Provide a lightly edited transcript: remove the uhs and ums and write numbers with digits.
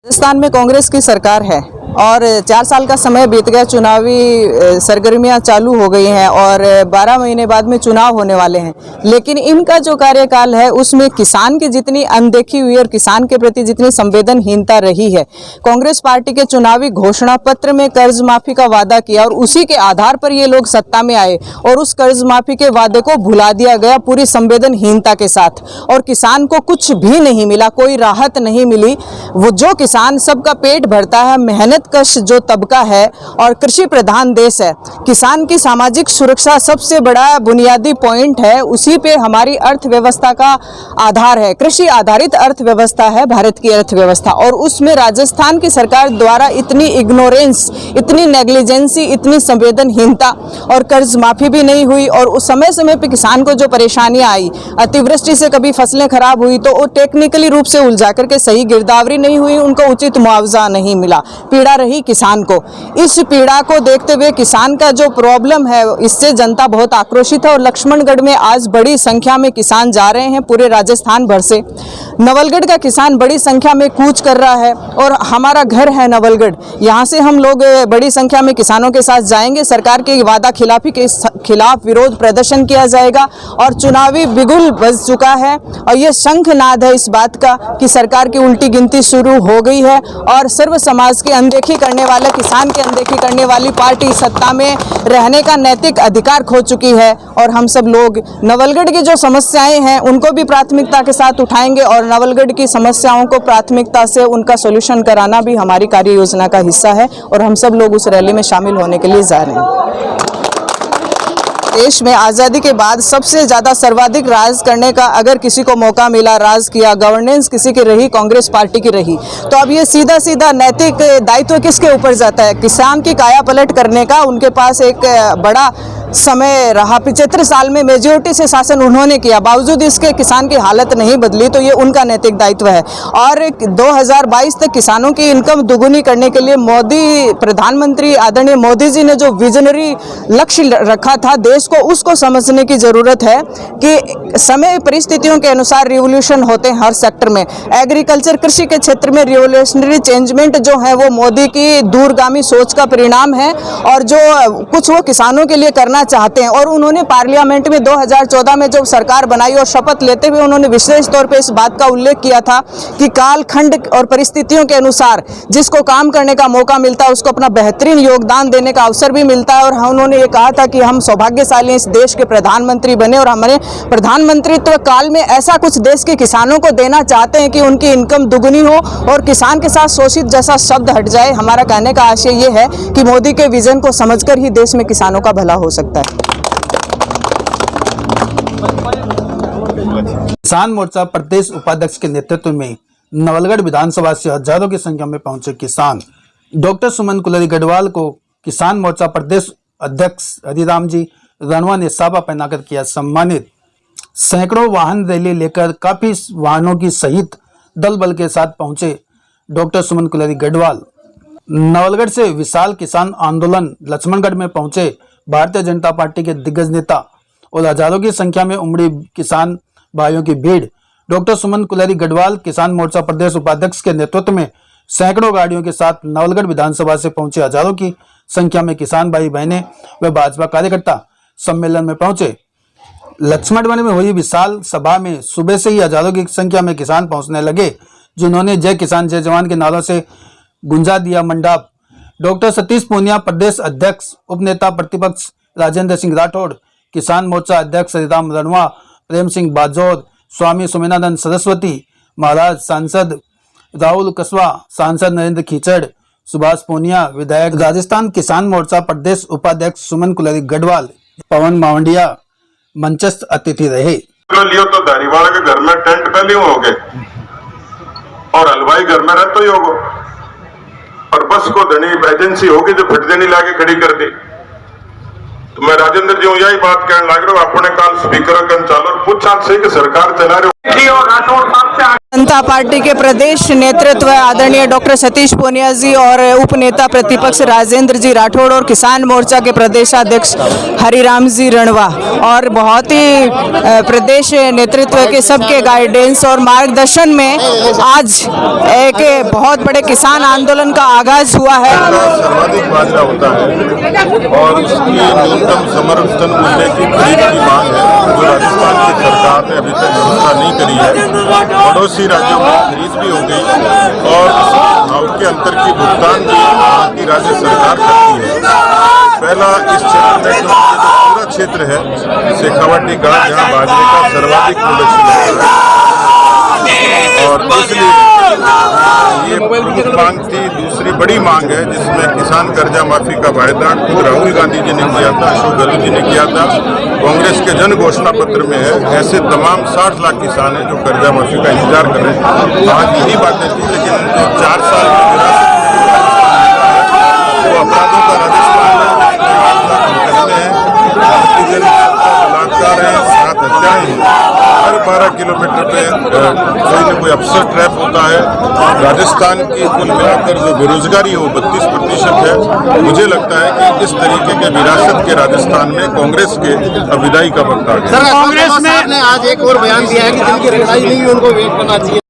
राजस्थान में कांग्रेस की सरकार है और 4 साल का समय बीत गया, चुनावी सरगर्मियां चालू हो गई हैं और 12 महीने बाद में चुनाव होने वाले हैं। लेकिन इनका जो कार्यकाल है उसमें किसान की जितनी अनदेखी हुई और किसान के प्रति जितनी संवेदनहीनता रही है, कांग्रेस पार्टी के चुनावी घोषणा पत्र में कर्ज माफी का वादा किया और उसी के आधार पर ये लोग सत्ता में आए और उस कर्ज माफी के वादे को भुला दिया गया पूरी संवेदनहीनता के साथ और किसान को कुछ भी नहीं मिला, कोई राहत नहीं मिली। वो जो किसान सबका पेट भरता है, मेहनत कश जो तबका है और कृषि प्रधान देश है, किसान की सामाजिक सुरक्षा सबसे बड़ा बुनियादी पॉइंट है, उसी पे हमारी अर्थव्यवस्था का आधार है। कृषि आधारित अर्थव्यवस्था है भारत की अर्थव्यवस्था और उसमें राजस्थान की सरकार द्वारा इतनी इग्नोरेंस, इतनी नेग्लिजेंसी, इतनी संवेदनहीनता और कर्ज माफी भी नहीं हुई और उस समय समय पे किसान को जो परेशानियां आई, अतिवृष्टि से कभी फसलें खराब हुई तो वो टेक्निकली रूप से उलझा करके सही गिरदावरी नहीं हुई, उनको उचित मुआवजा नहीं मिला, पीड़ा रही किसान को। इस पीड़ा को देखते हुए किसान का जो प्रॉब्लम है, इससे जनता बहुत आक्रोशित है और लक्ष्मणगढ़ में आज बड़ी संख्या में किसान जा रहे हैं पूरे राजस्थान भर से। नवलगढ़ का किसान बड़ी संख्या में कूच कर रहा है और हमारा घर है नवलगढ़, यहाँ से हम लोग बड़ी संख्या में किसानों के साथ जाएंगे। सरकार की वादा खिलाफी के खिलाफ विरोध प्रदर्शन किया जाएगा और चुनावी बिगुल बज चुका है और ये शंखनाद है इस बात का कि सरकार की उल्टी गिनती शुरू हो गई है और सर्व समाज की अनदेखी करने वाले, किसान की अनदेखी करने वाली पार्टी सत्ता में रहने का नैतिक अधिकार खो चुकी है। और हम सब लोग नवलगढ़ की जो समस्याएं हैं उनको भी प्राथमिकता के साथ उठाएंगे और नवलगढ़ की समस्याओं को प्राथमिकता से उनका सॉल्यूशन कराना भी हमारी कार्य योजना का हिस्सा है और हम सब लोग उस रैली में शामिल होने के लिए जा रहे हैं। देश में आज़ादी के बाद सबसे ज़्यादा सर्वाधिक राज करने का अगर किसी को मौका मिला, राज किया, गवर्नेंस किसी की रही, कांग्रेस पार्टी की रही, तो अब ये सीधा सीधा नैतिक दायित्व किसके ऊपर जाता है? किसान की काया पलट करने का उनके पास एक बड़ा समय रहा। 75 साल में मेजोरिटी से शासन उन्होंने किया, बावजूद इसके किसान की हालत नहीं बदली, तो ये उनका नैतिक दायित्व है। और 2022 तक किसानों की इनकम दुगुनी करने के लिए मोदी प्रधानमंत्री आदरणीय मोदी जी ने जो विजनरी लक्ष्य रखा था देश को, उसको समझने की जरूरत है कि समय परिस्थितियों के अनुसार रिवोल्यूशन होते हैं हर सेक्टर में। एग्रीकल्चर, कृषि के क्षेत्र में रिवोल्यूशनरी चेंजमेंट जो है वो मोदी की दूरगामी सोच का परिणाम है और जो कुछ वो किसानों के लिए करना चाहते हैं। और उन्होंने पार्लियामेंट में 2014 में जब सरकार बनाई और शपथ लेते हुए उन्होंने विशेष तौर पे इस बात का उल्लेख किया था कि कालखंड और परिस्थितियों के अनुसार जिसको काम करने का मौका मिलता है उसको अपना बेहतरीन योगदान देने का अवसर भी मिलता है। और उन्होंने ये कहा था कि हम सौभाग्यशाली इस देश के प्रधानमंत्री बने और हमारे प्रधानमंत्रित्व काल में ऐसा कुछ देश के किसानों को देना चाहते हैं कि उनकी इनकम दुगुनी हो और किसान के साथ शोषित जैसा शब्द हट जाए। हमारा कहने का आशय ये है कि मोदी के विजन को समझकर ही देश में किसानों का भला हो सकता है। किसान मोर्चा प्रदेश उपाध्यक्ष के नेतृत्व में नवलगढ़ विधानसभा से हजारों की संख्या में पहुंचे किसान डॉक्टर सुमन कुलरी गढ़वाल को किसान मोर्चा प्रदेश अध्यक्ष हरिराम जी रणवा ने साफा पहनाकर किया सम्मानित। सैकड़ों वाहन रैली लेकर काफी वाहनों की सहित दल बल के साथ पहुंचे डॉक्टर सुमन कुलरी गढ़वाल। नवलगढ़ से विशाल किसान आंदोलन लक्ष्मणगढ़ में पहुंचे भारतीय जनता पार्टी के दिग्गज नेता और हजारों की संख्या में उमड़ी किसान भाइयों की भीड़। डॉक्टर सुमन कुलरी गढ़वाल किसान मोर्चा प्रदेश उपाध्यक्ष के नेतृत्व में सैकड़ों गाड़ियों के साथ नवलगढ़ विधानसभा से पहुंचे हजारों की संख्या में किसान भाई बहनें व भाजपा कार्यकर्ता सम्मेलन में पहुंचे। लक्ष्मणगढ़ में हुई विशाल सभा में सुबह से ही हजारों की संख्या में किसान पहुंचने लगे, जिन्होंने जय किसान जय जवान के नारों से गुंजा दिया मंडाप। डॉक्टर सतीश पूनिया प्रदेश अध्यक्ष, उपनेता प्रतिपक्ष राजेंद्र सिंह राठौड़, किसान मोर्चा अध्यक्ष हरिराम रणवा, प्रेम सिंह बाजौर, स्वामी सुमेनानंद सरस्वती महाराज, सांसद राहुल कसवा, सांसद नरेंद्र खीचड़, सुभाष पूनिया, विधायक, राजस्थान किसान मोर्चा प्रदेश उपाध्यक्ष सुमन कुलरी गढ़वाल, पवन मावंडिया मंचस्थ अतिथि रहे। लियो तो धारीवाल के घर में टेंट पहले हो गए और हलवाई घर में रहते ही होगो और बस को धनी एजेंसी होगी जो फट देनी लाके खड़ी कर दी। तो मैं राजेंद्र जी यही बात कहने लग रहा हूँ, अपने काल स्पीकर का चालू पूछा से कि सरकार चला रहे जनता पार्टी के प्रदेश नेतृत्व आदरणीय डॉक्टर सतीश पूनिया जी और उपनेता प्रतिपक्ष राजेंद्र जी राठौड़ और किसान मोर्चा के प्रदेशाध्यक्ष हरिराम जी रणवा और बहुत ही प्रदेश नेतृत्व के सबके गाइडेंस और मार्गदर्शन में आज एक बहुत बड़े किसान आंदोलन का आगाज हुआ है। सर्वाधिक बाजरा होता है और उसकी न्यूनतम समर्थन मूल्य की खरीद की मांग है, जो राजस्थान की सरकार ने अभी तक व्यवस्था नहीं करी है। पड़ोसी राज्यों में खरीद भी हो गई और भाव के अंतर की भुगतान भी वहाँ की राज्य सरकार करती है। पहला इस क्षेत्र में जो पूरा क्षेत्र है शेखावाटी का, जहाँ बाजरे का सर्वाधिक प्रोडक्शन होता है और इसलिए ये प्रमुख मांग थी। दूसरी बड़ी मांग है जिसमें किसान कर्जा माफी का वायदा खुद राहुल गांधी जी ने किया था, अशोक गहलोत जी ने किया था, कांग्रेस के जन घोषणा पत्र में है। ऐसे तमाम 60 लाख किसान हैं जो कर्जा माफी का इंतजार कर रहे हैं। आज यही बातें थी, लेकिन जो 4 साल की विरासत वो अपराधों का राजस्थान है, 8 लाख मुकदमे हैं, बलात्कार है, 7 हत्याएं हैं। हर 12 किलोमीटर पे कोई न कोई अफसर ट्रैप होता है। राजस्थान की कुल मिलाकर जो बेरोजगारी है वो 32% है। मुझे लगता है कि इस तरीके के विरासत के राजस्थान में कांग्रेस के अब विदाई का वक्त आ गया। कांग्रेस ने आज एक और बयान दिया है कि जिनकी रिहाई नहीं हुई उनको वेट करना चाहिए।